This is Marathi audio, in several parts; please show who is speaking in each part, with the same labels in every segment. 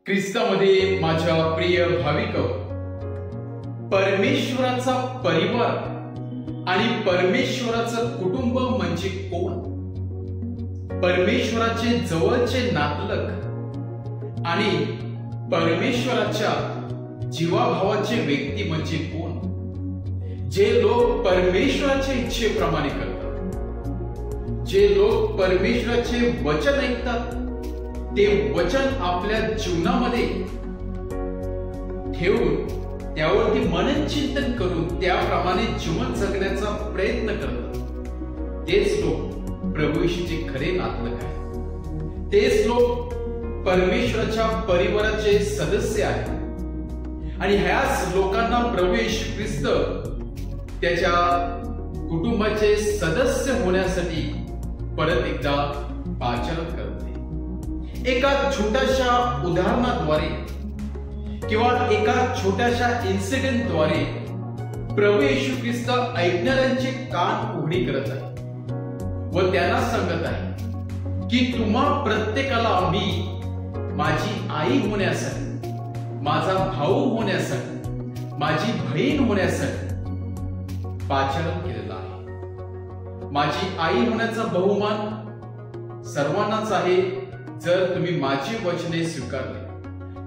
Speaker 1: ख्रिस्तामध्ये माझ्या प्रिय भाविक, परमेश्वराचा परिवार आणि परमेश्वराचं कुटुंब म्हणजे कोण? परमेश्वराचे जवळचे नातलग आणि परमेश्वराच्या जीवाभावाचे व्यक्ती म्हणजे कोण? जे लोक परमेश्वराच्या इच्छेप्रमाणे करतात, जे लोक परमेश्वराचे वचन ऐकतात, ते वचन आपल्या जीवनामध्ये ठेवून त्यावरती मननचिंतन करून त्याप्रमाणे जीवन जगण्याचा प्रयत्न करतात, तेच लोक प्रभू येशूचे खरे नातलग आहेत. तेच लोक परमेश्वराच्या परिवाराचे सदस्य आहेत. आणि ह्याच लोकांना प्रभू येशू ख्रिस्त त्याच्या कुटुंबाचे सदस्य होण्यासाठी परत एकदा पाचारण करते. एका छोट्याशा उदाहरणाद्वारे किंवा एका छोट्याशा इन्सिडेंटद्वारे प्रभू येशू ख्रिस्त ऐकणाऱ्यांचे कान उघडी करत आहे व त्यांना सांगत आहे की तुम्हा प्रत्येकाला मी माझी आई होण्यासाठी, माझा भाऊ होण्यासाठी, माझी बहीण होण्यासाठी पाचारण केलेलं आहे. माझी आई होण्याचा बहुमान सर्वांनाच आहे जर तुम्ही माझी वचने स्वीकारली.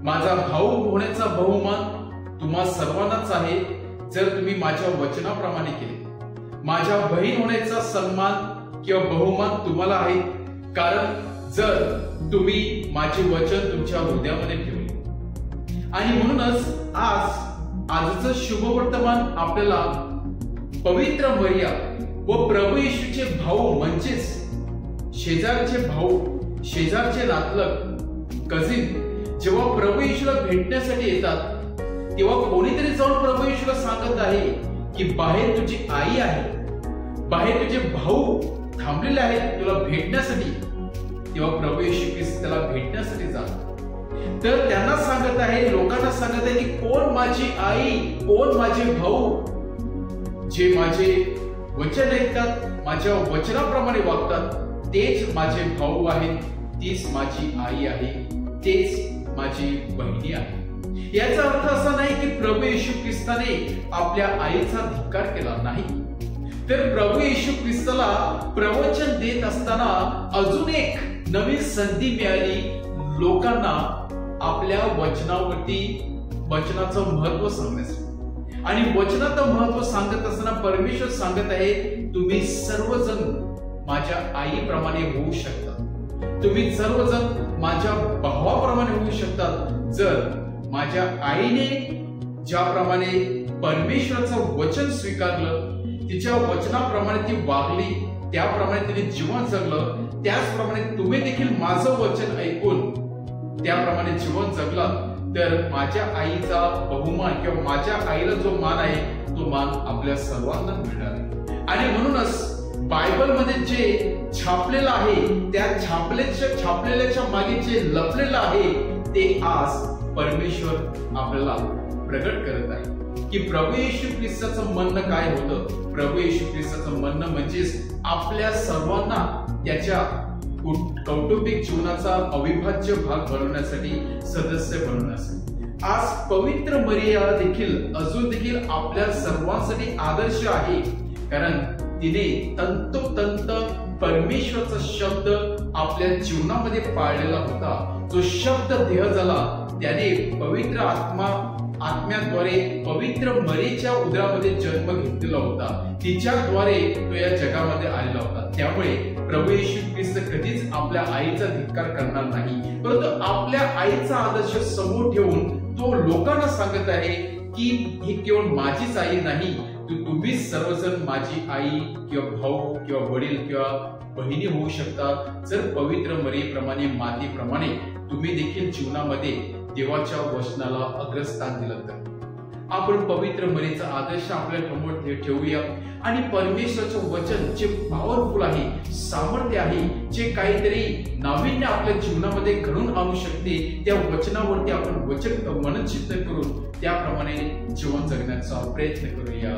Speaker 1: माझा भाऊ होण्याचा बहुमान तुम्हा सर्वांनाच आहे जर तुम्ही माझ्या वचनाप्रमाणे केले. माझ्या बहीण होण्याचा सन्मान किंवा बहुमान तुम्हाला आहे कारण जर तुम्ही माझे वचन तुमच्या हृदयामध्ये ठेवले. आणि म्हणूनच आजचं शुभवर्तमान आपल्याला पवित्र मरिया व प्रभू येशूचे भाऊ म्हणजेच शेजारचे भाऊ, शेजारचे नातलग, कझिन जेव्हा प्रभू येशूला भेटण्यासाठी येतात तेव्हा कोणीतरी जाऊन प्रभू येशूला सांगत आहे की बाहेर तुझी आई आहे, बाहेर तुझे भाऊ थांबलेले आहेत तुला भेटण्यासाठी. तेव्हा प्रभू येशू ख्रिस्त त्याला भेटण्यासाठी जातात. तर त्यांना सांगत आहे, लोकांना सांगत आहे की कोण माझी आई, कोण माझे भाऊ? जे माझे वचन ऐकतात, माझ्या वचनाप्रमाणे वागतात तेच माझे भाऊ आहेत, तीच माझी आई आहे, तेच माझी बहिणी आहे. याचा अर्थ असा नाही की प्रभू येशू ख्रिस्ताने आपल्या आईचा धिक्कार केला नाही. तर प्रभू येशू ख्रिस्ताला प्रवचन देत असताना अजून एक नवीन संधी मिळाली लोकांना आपल्या वचनावरती वचनाचं महत्व सांगण्यासाठी. आणि वचनाचं महत्व सांगत असताना परमेश्वर सांगत आहे, तुम्ही सर्वजण माझ्या आईप्रमाणे होऊ शकतात, तुम्ही सर्वजण माझ्या भावाप्रमाणे होऊ शकतात जर माझ्या आईने ज्याप्रमाणे परमेश्वराचं वचन स्वीकारलं, तिच्या वचनाप्रमाणे ती वागली, त्याप्रमाणे तिने जीवन जगलं, त्याचप्रमाणे तुम्ही देखील माझं वचन ऐकून त्याप्रमाणे जीवन जगलात तर माझ्या आईचा बहुमान किंवा माझ्या आईला जो मान आहे तो मान आपल्या सर्वांना मिळणार आहे. आणि म्हणूनच बायबलमध्ये जे छापलेलं आहे त्या छापलेल्याच्या मागे जे लपलेलं आहे ते आज परमेश्वर आपल्याला प्रगट करत आहे की प्रभू येशू ख्रिस्ताचं म्हणणं काय होतं. प्रभू येशू ख्रिस्ताचं म्हणणं म्हणजेच आपल्या सर्वांना त्याच्या कौटुंबिक जीवनाचा अविभाज्य भाग बनवण्यासाठी, सदस्य बनवण्यासाठी. आज पवित्र मरिया देखील अजून देखील आपल्या सर्वांसाठी आदर्श आहे कारण तिने तंतोतंत परमेश्वराचा शब्द आपल्या जीवनामध्ये पाळलेला होता. जो शब्द देह झाला त्याने पवित्र आत्म्याद्वारे पवित्र मरियेच्या उदरामध्ये जन्म घेतलेला होता, तिच्याद्वारे तो या जगामध्ये आलेला होता. त्यामुळे प्रभू येशू ख्रिस्त कधीच आपल्या आईचा धिक्कार करणार नाही, परंतु आपल्या आईचा आदर्श समोर ठेवून तो लोकांना सांगत आहे की ही केवळ माझीच आई नाही, तुम्ही सर्वजण माझी आई किंवा भाऊ किंवा वडील किंवा बहिणी होऊ शकता जर पवित्र मरियेप्रमाणे, मातेप्रमाणे तुम्ही देखील जीवनामध्ये देवाच्या वचनाला अग्रस्थान दिलं तर. आपण पवित्र मरियेचा आदर्श आपल्या समोर ठेवूया आणि परमेश्वराचं वचन जे पॉवरफुल आहे, सामर्थ्य आहे, जे काहीतरी नाविन्य आपल्या जीवनामध्ये घडून आणू शकते, त्या वचनावरती आपण मननचिंतन करून त्याप्रमाणे जीवन जगण्याचा प्रयत्न करूया.